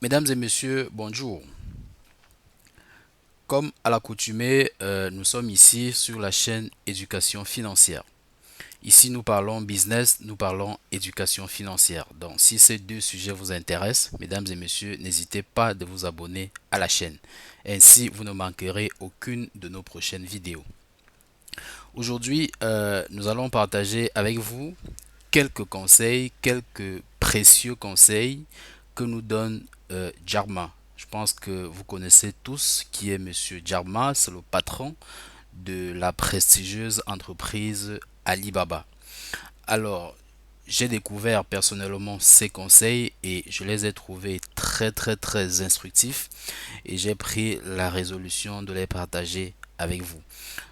Mesdames et messieurs, bonjour. Comme à l'accoutumée, nous sommes ici sur la chaîne Éducation financière. Ici, nous parlons business, nous parlons éducation financière. Donc, si ces deux sujets vous intéressent, mesdames et messieurs, n'hésitez pas de vous abonner à la chaîne. Ainsi, vous ne manquerez aucune de nos prochaines vidéos. Aujourd'hui, nous allons partager avec vous quelques conseils, quelques précieux conseils que nous donne Jarma. Je pense que vous connaissez tous qui est Monsieur Jarma, c'est le patron de la prestigieuse entreprise Alibaba. Alors, j'ai découvert personnellement ces conseils et je les ai trouvés très instructifs et j'ai pris la résolution de les partager avec vous.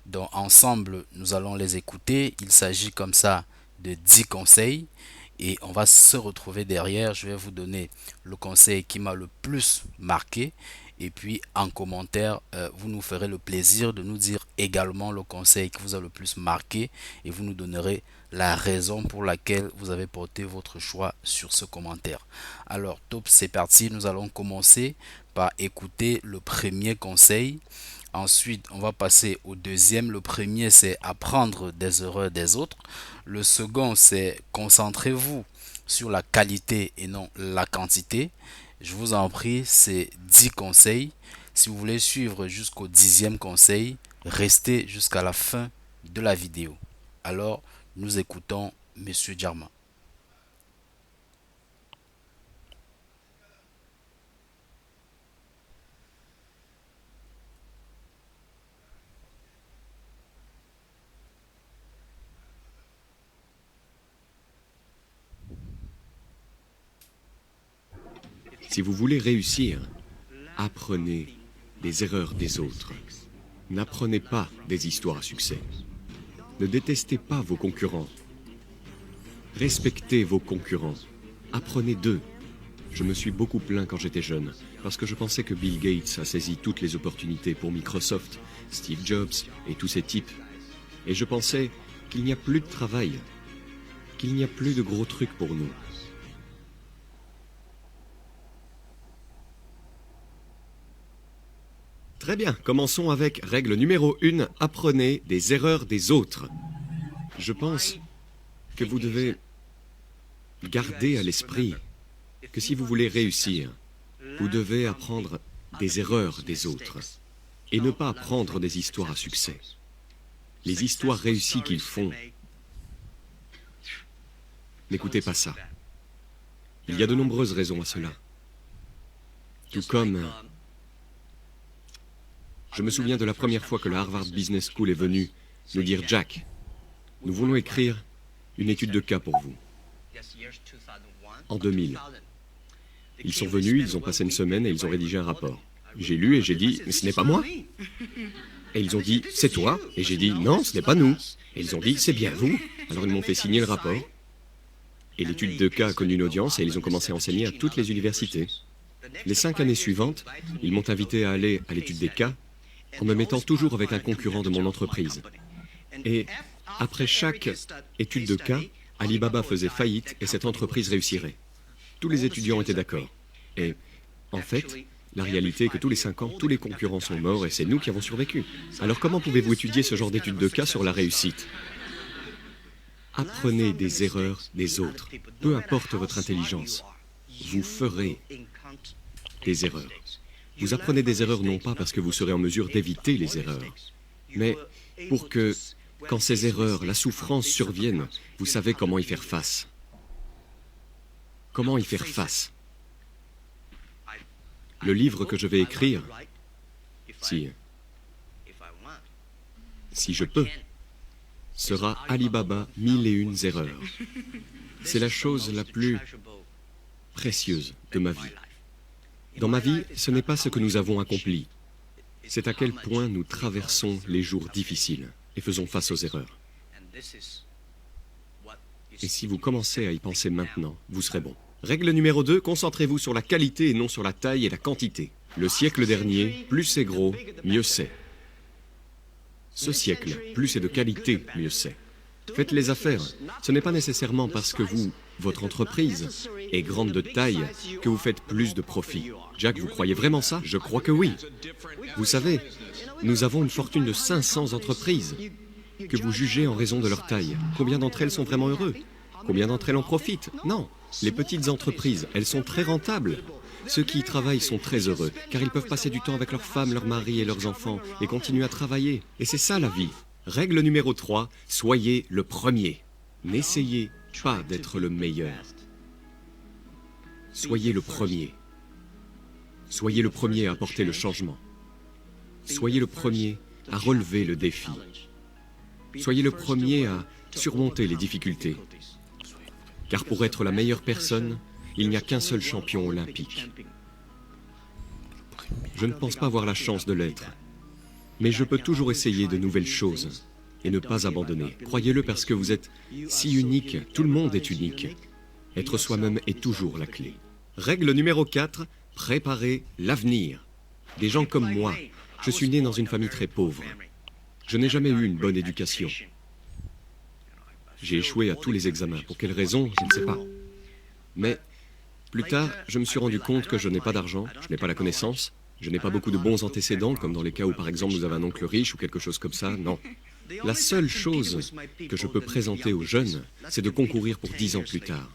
Donc ensemble, nous allons les écouter. Il s'agit comme ça de 10 conseils et on va se retrouver derrière. Je vais vous donner le conseil qui m'a le plus marqué et puis en commentaire, vous nous ferez le plaisir de nous dire également le conseil qui vous a le plus marqué et vous nous donnerez la raison pour laquelle vous avez porté votre choix sur ce commentaire. Alors, top, c'est parti. Nous allons commencer par écouter le premier conseil. Ensuite, on va passer au deuxième. Le premier, c'est apprendre des erreurs des autres. Le second, c'est concentrez-vous sur la qualité et non la quantité. Je vous en prie, c'est 10 conseils. Si vous voulez suivre jusqu'au dixième conseil, restez jusqu'à la fin de la vidéo. Alors, nous écoutons Monsieur Jarma. Si vous voulez réussir, apprenez des erreurs des autres. N'apprenez pas des histoires à succès. Ne détestez pas vos concurrents. Respectez vos concurrents. Apprenez d'eux. Je me suis beaucoup plaint quand j'étais jeune, parce que je pensais que Bill Gates a saisi toutes les opportunités pour Microsoft, Steve Jobs et tous ces types. Et je pensais qu'il n'y a plus de travail, qu'il n'y a plus de gros trucs pour nous. Très bien, commençons avec règle numéro 1, apprenez des erreurs des autres. Je pense que vous devez garder à l'esprit que si vous voulez réussir, vous devez apprendre des erreurs des autres et ne pas apprendre des histoires à succès. Les histoires réussies qu'ils font, n'écoutez pas ça. Il y a de nombreuses raisons à cela. Tout comme je me souviens de la première fois que la Harvard Business School est venue nous dire « Jack, nous voulons écrire une étude de cas pour vous. » En 2000. Ils sont venus, ils ont passé une semaine et ils ont rédigé un rapport. J'ai lu et j'ai dit « Mais ce n'est pas moi !» Et ils ont dit « C'est toi ?» Et j'ai dit « Non, ce n'est pas nous !» Et ils ont dit « C'est bien vous !» Alors ils m'ont fait signer le rapport. Et l'étude de cas a connu une audience et ils ont commencé à enseigner à toutes les universités. Les 5 années suivantes, ils m'ont invité à aller à l'étude des cas en me mettant toujours avec un concurrent de mon entreprise. Et après chaque étude de cas, Alibaba faisait faillite et cette entreprise réussirait. Tous les étudiants étaient d'accord. Et en fait, la réalité est que tous les 5 ans, tous les concurrents sont morts et c'est nous qui avons survécu. Alors comment pouvez-vous étudier ce genre d'étude de cas sur la réussite? Apprenez des erreurs des autres. Peu importe votre intelligence, vous ferez des erreurs. Vous apprenez des erreurs non pas parce que vous serez en mesure d'éviter les erreurs, mais pour que, quand ces erreurs, la souffrance surviennent, vous savez comment y faire face. Comment y faire face? Le livre que je vais écrire, si je peux, sera Alibaba 1001 erreurs. C'est la chose la plus précieuse de ma vie. Dans ma vie, ce n'est pas ce que nous avons accompli, c'est à quel point nous traversons les jours difficiles et faisons face aux erreurs. Et si vous commencez à y penser maintenant, vous serez bon. Règle numéro 2, concentrez-vous sur la qualité et non sur la taille et la quantité. Le siècle dernier, plus c'est gros, mieux c'est. Ce siècle, plus c'est de qualité, mieux c'est. Faites les affaires. Ce n'est pas nécessairement parce que vous votre entreprise est grande de taille, que vous faites plus de profit. Jack, vous croyez vraiment ça? Je crois que oui. Vous savez, nous avons une fortune de 500 entreprises que vous jugez en raison de leur taille. Combien d'entre elles sont vraiment heureux? Combien d'entre elles en profitent? Non. Les petites entreprises, elles sont très rentables. Ceux qui y travaillent sont très heureux, car ils peuvent passer du temps avec leurs femmes, leurs maris et leurs enfants, et continuer à travailler. Et c'est ça la vie. Règle numéro 3, soyez le premier. N'essayez pas d'être le meilleur. Soyez le premier. Soyez le premier à apporter le changement. Soyez le premier à relever le défi. Soyez le premier à surmonter les difficultés. Car pour être la meilleure personne, il n'y a qu'un seul champion olympique. Je ne pense pas avoir la chance de l'être, mais je peux toujours essayer de nouvelles choses et ne pas abandonner. Croyez-le parce que vous êtes si unique, tout le monde est unique. Être soi-même est toujours la clé. Règle numéro 4, préparez l'avenir. Des gens comme moi, je suis né dans une famille très pauvre. Je n'ai jamais eu une bonne éducation. J'ai échoué à tous les examens. Pour quelle raison, je ne sais pas. Mais plus tard, je me suis rendu compte que je n'ai pas d'argent, je n'ai pas la connaissance, je n'ai pas beaucoup de bons antécédents, comme dans les cas où par exemple vous avez un oncle riche ou quelque chose comme ça, non. La seule chose que je peux présenter aux jeunes, c'est de concourir pour 10 ans plus tard.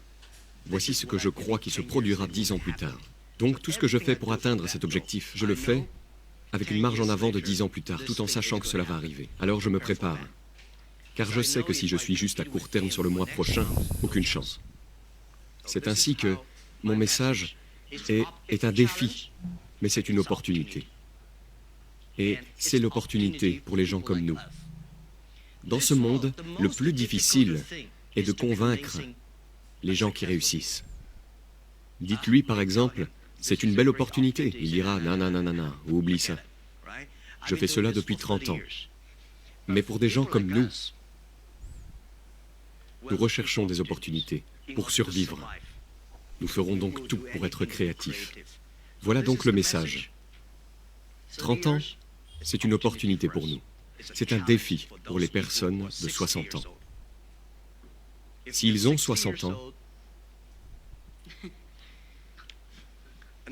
Voici ce que je crois qui se produira 10 ans plus tard. Donc tout ce que je fais pour atteindre cet objectif, je le fais avec une marge en avant de 10 ans plus tard, tout en sachant que cela va arriver. Alors je me prépare, car je sais que si je suis juste à court terme sur le mois prochain, aucune chance. C'est ainsi que mon message est un défi, mais c'est une opportunité. Et c'est l'opportunité pour les gens comme nous. Dans ce monde, le plus difficile est de convaincre les gens qui réussissent. Dites-lui par exemple, c'est une belle opportunité. Il dira, nanana, ou oublie ça. Je fais cela depuis 30 ans. Mais pour des gens comme nous recherchons des opportunités pour survivre. Nous ferons donc tout pour être créatifs. Voilà donc le message. 30 ans, c'est une opportunité pour nous. C'est un défi pour les personnes de 60 ans. S'ils ont 60 ans,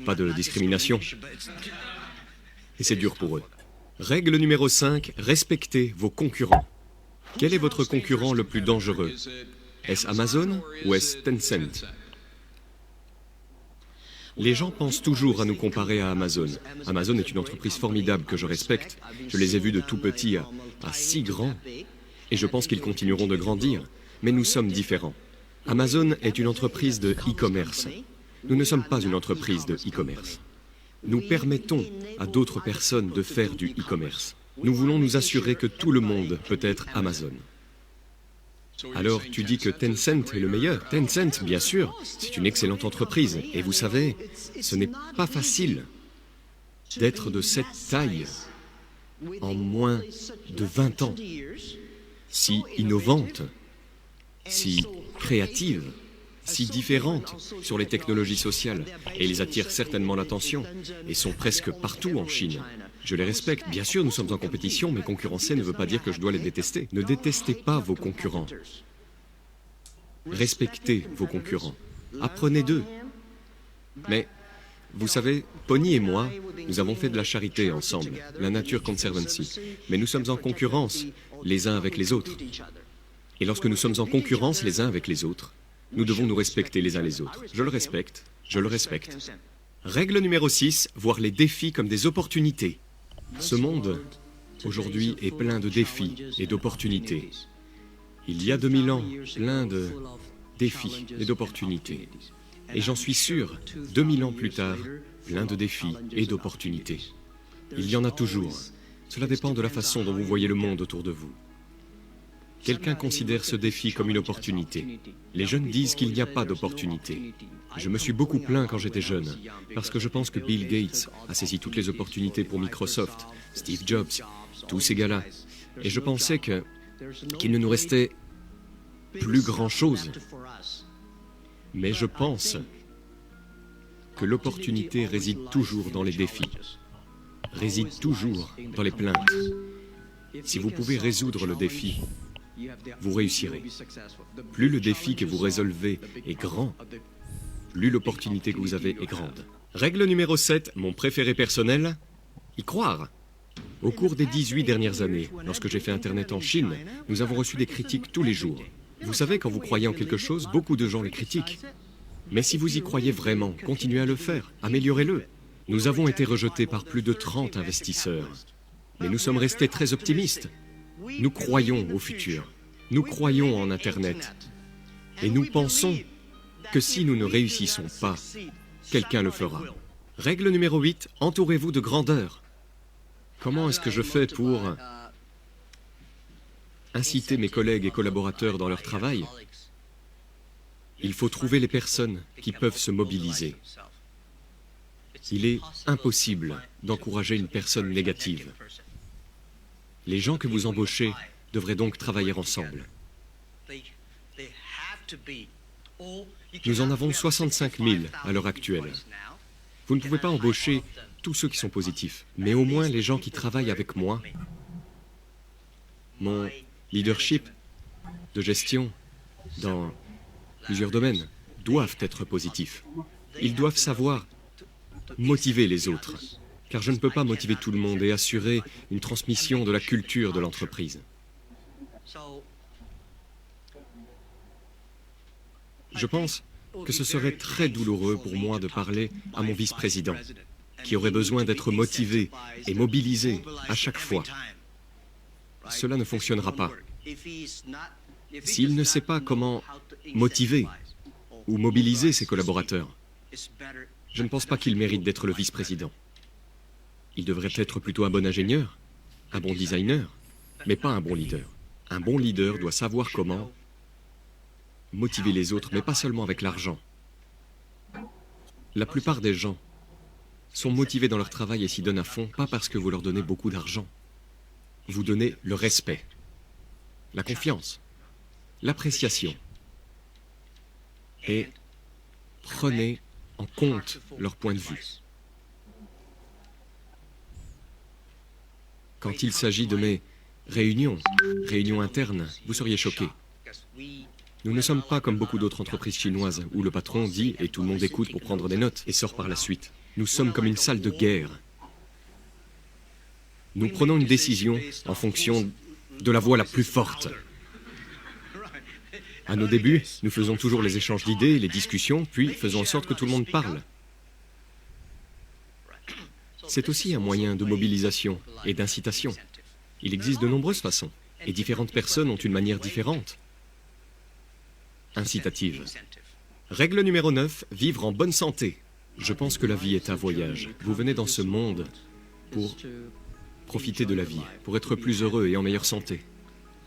pas de discrimination. Et c'est dur pour eux. Règle numéro 5, respectez vos concurrents. Quel est votre concurrent le plus dangereux? Est-ce Amazon ou est-ce Tencent? Les gens pensent toujours à nous comparer à Amazon. Amazon est une entreprise formidable que je respecte. Je les ai vus de tout petits à si grands. Et je pense qu'ils continueront de grandir. Mais nous sommes différents. Amazon est une entreprise de e-commerce. Nous ne sommes pas une entreprise de e-commerce. Nous permettons à d'autres personnes de faire du e-commerce. Nous voulons nous assurer que tout le monde peut être Amazon. Alors, tu dis que Tencent est le meilleur. Tencent, bien sûr, c'est une excellente entreprise. Et vous savez, ce n'est pas facile d'être de cette taille en moins de 20 ans, si innovante, si créative, si différente sur les technologies sociales. Et ils attirent certainement l'attention et sont presque partout en Chine. Je les respecte. Bien sûr, nous sommes en compétition, mais concurrencer ne veut pas dire que je dois les détester. Ne détestez pas vos concurrents. Respectez vos concurrents. Apprenez d'eux. Mais, vous savez, Pony et moi, nous avons fait de la charité ensemble, la Nature Conservancy. Mais nous sommes en concurrence les uns avec les autres. Et lorsque nous sommes en concurrence les uns avec les autres, nous devons nous respecter les uns les autres. Je le respecte, je le respecte. Règle numéro 6, voir les défis comme des opportunités. Ce monde, aujourd'hui, est plein de défis et d'opportunités. Il y a 2000 ans, plein de défis et d'opportunités. Et j'en suis sûr, 2000 ans plus tard, plein de défis et d'opportunités. Il y en a toujours. Cela dépend de la façon dont vous voyez le monde autour de vous. Quelqu'un considère ce défi comme une opportunité. Les jeunes disent qu'il n'y a pas d'opportunité. Je me suis beaucoup plaint quand j'étais jeune, parce que je pense que Bill Gates a saisi toutes les opportunités pour Microsoft, Steve Jobs, tous ces gars-là. Et je pensais qu'il ne nous restait plus grand-chose. Mais je pense que l'opportunité réside toujours dans les défis, réside toujours dans les plaintes. Si vous pouvez résoudre le défi, vous réussirez. Plus le défi que vous résolvez est grand, plus l'opportunité que vous avez est grande. Règle numéro 7, mon préféré personnel, y croire. Au cours des 18 dernières années, lorsque j'ai fait Internet en Chine, nous avons reçu des critiques tous les jours. Vous savez, quand vous croyez en quelque chose, beaucoup de gens les critiquent. Mais si vous y croyez vraiment, continuez à le faire, améliorez-le. Nous avons été rejetés par plus de 30 investisseurs. Mais nous sommes restés très optimistes. Nous croyons au futur. Nous croyons en Internet. Et nous pensons que si nous ne réussissons pas, quelqu'un le fera. Règle numéro 8, entourez-vous de grandeur. Comment est-ce que je fais pour inciter mes collègues et collaborateurs dans leur travail? Il faut trouver les personnes qui peuvent se mobiliser. Il est impossible d'encourager une personne négative. Les gens que vous embauchez devraient donc travailler ensemble. Nous en avons 65 000 à l'heure actuelle. Vous ne pouvez pas embaucher tous ceux qui sont positifs, mais au moins les gens qui travaillent avec moi, mon leadership de gestion dans plusieurs domaines, doivent être positifs. Ils doivent savoir motiver les autres, car je ne peux pas motiver tout le monde et assurer une transmission de la culture de l'entreprise. Je pense que ce serait très douloureux pour moi de parler à mon vice-président, qui aurait besoin d'être motivé et mobilisé à chaque fois. Cela ne fonctionnera pas. S'il ne sait pas comment motiver ou mobiliser ses collaborateurs, je ne pense pas qu'il mérite d'être le vice-président. Il devrait être plutôt un bon ingénieur, un bon designer, mais pas un bon leader. Un bon leader doit savoir comment motiver les autres, mais pas seulement avec l'argent. La plupart des gens sont motivés dans leur travail et s'y donnent à fond, pas parce que vous leur donnez beaucoup d'argent. Vous donnez le respect, la confiance, l'appréciation. Et prenez en compte leur point de vue. Quand il s'agit de mes réunions internes, vous seriez choqués. Nous ne sommes pas comme beaucoup d'autres entreprises chinoises où le patron dit et tout le monde écoute pour prendre des notes et sort par la suite. Nous sommes comme une salle de guerre. Nous prenons une décision en fonction de la voix la plus forte. À nos débuts, nous faisons toujours les échanges d'idées, les discussions, puis faisons en sorte que tout le monde parle. C'est aussi un moyen de mobilisation et d'incitation. Il existe de nombreuses façons, et différentes personnes ont une manière différente. Incitative. Règle numéro 9, vivre en bonne santé. Je pense que la vie est un voyage. Vous venez dans ce monde pour profiter de la vie, pour être plus heureux et en meilleure santé.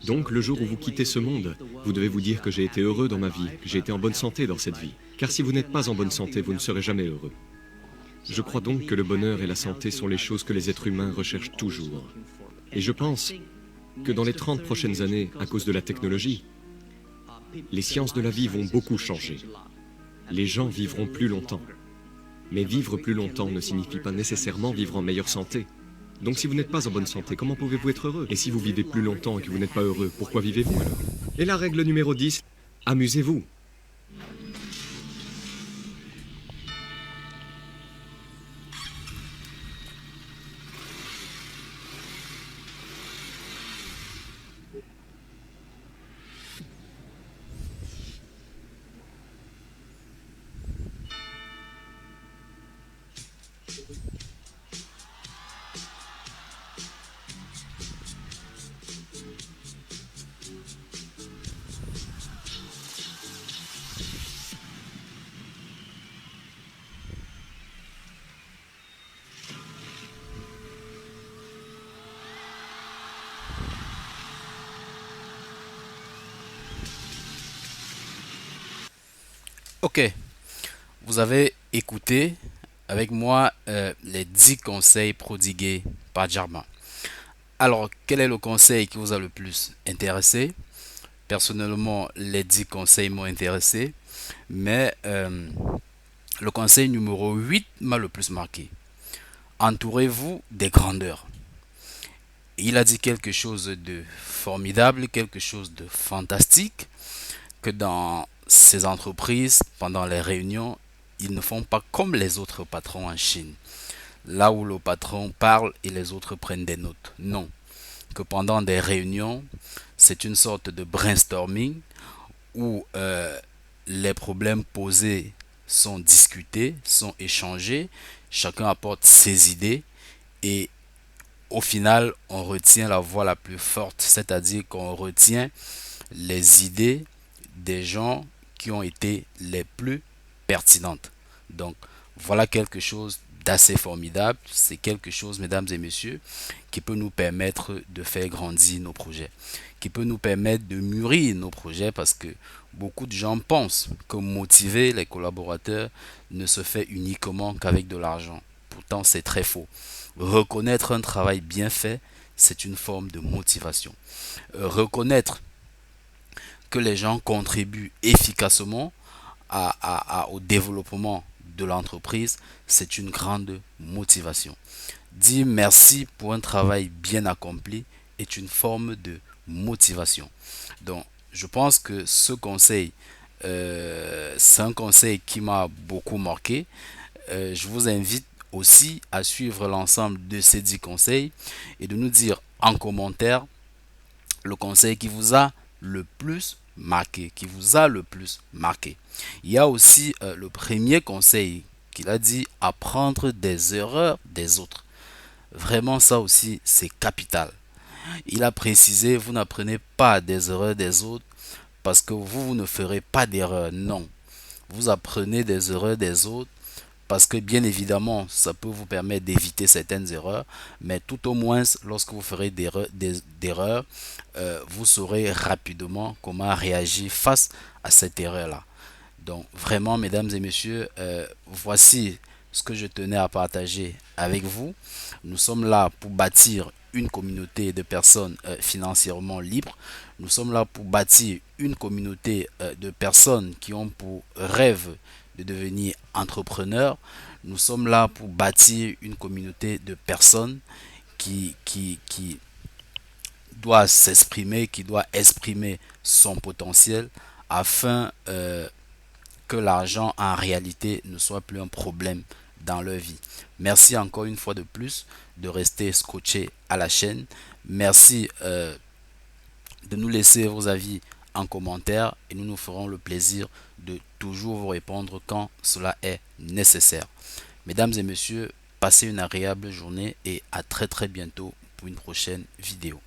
Donc, le jour où vous quittez ce monde, vous devez vous dire que j'ai été heureux dans ma vie, que j'ai été en bonne santé dans cette vie. Car si vous n'êtes pas en bonne santé, vous ne serez jamais heureux. Je crois donc que le bonheur et la santé sont les choses que les êtres humains recherchent toujours. Et je pense que dans les 30 prochaines années, à cause de la technologie, les sciences de la vie vont beaucoup changer. Les gens vivront plus longtemps. Mais vivre plus longtemps ne signifie pas nécessairement vivre en meilleure santé. Donc si vous n'êtes pas en bonne santé, comment pouvez-vous être heureux? Et si vous vivez plus longtemps et que vous n'êtes pas heureux, pourquoi vivez-vous alors? Et la règle numéro 10, amusez-vous. Ok, vous avez écouté avec moi les 10 conseils prodigués par Jarma. Alors, quel est le conseil qui vous a le plus intéressé? Personnellement, les 10 conseils m'ont intéressé, mais le conseil numéro 8 m'a le plus marqué. Entourez-vous des grandeurs. Il a dit quelque chose de formidable, quelque chose de fantastique, que dans ces entreprises, pendant les réunions, ils ne font pas comme les autres patrons en Chine, là où le patron parle et les autres prennent des notes. Non, que pendant des réunions, c'est une sorte de brainstorming où les problèmes posés sont discutés, sont échangés, chacun apporte ses idées et au final, on retient la voix la plus forte, c'est-à-dire qu'on retient les idées des gens qui ont été les plus pertinentes. Donc, voilà quelque chose d'assez formidable. C'est quelque chose, mesdames et messieurs, qui peut nous permettre de faire grandir nos projets, qui peut nous permettre de mûrir nos projets parce que beaucoup de gens pensent que motiver les collaborateurs ne se fait uniquement qu'avec de l'argent. Pourtant, c'est très faux. Reconnaître un travail bien fait, c'est une forme de motivation. Reconnaître que les gens contribuent efficacement au développement de l'entreprise, c'est une grande motivation. Dire merci pour un travail bien accompli est une forme de motivation. Donc, je pense que ce conseil, c'est un conseil qui m'a beaucoup marqué. Je vous invite aussi à suivre l'ensemble de ces 10 conseils et de nous dire en commentaire le conseil qui vous a le plus marqué, qui vous a le plus marqué. Il y a aussi le premier conseil qu'il a dit, apprendre des erreurs des autres. Vraiment, ça aussi, c'est capital. Il a précisé, vous n'apprenez pas des erreurs des autres parce que vous ne ferez pas d'erreur. Non, vous apprenez des erreurs des autres parce que bien évidemment, ça peut vous permettre d'éviter certaines erreurs, mais tout au moins, lorsque vous ferez d'erreurs, vous saurez rapidement comment réagir face à cette erreur-là. Donc vraiment, mesdames et messieurs, voici ce que je tenais à partager avec vous. Nous sommes là pour bâtir une communauté de personnes financièrement libres. Nous sommes là pour bâtir une communauté de personnes qui ont pour rêve de devenir entrepreneurs. Nous sommes là pour bâtir une communauté de personnes qui doit s'exprimer, qui doit exprimer son potentiel afin que l'argent en réalité ne soit plus un problème dans leur vie. Merci encore une fois de plus de rester scotché à la chaîne. Merci de nous laisser vos avis en commentaire et nous nous ferons le plaisir de toujours vous répondre quand cela est nécessaire. Mesdames et messieurs, passez une agréable journée et à très bientôt pour une prochaine vidéo.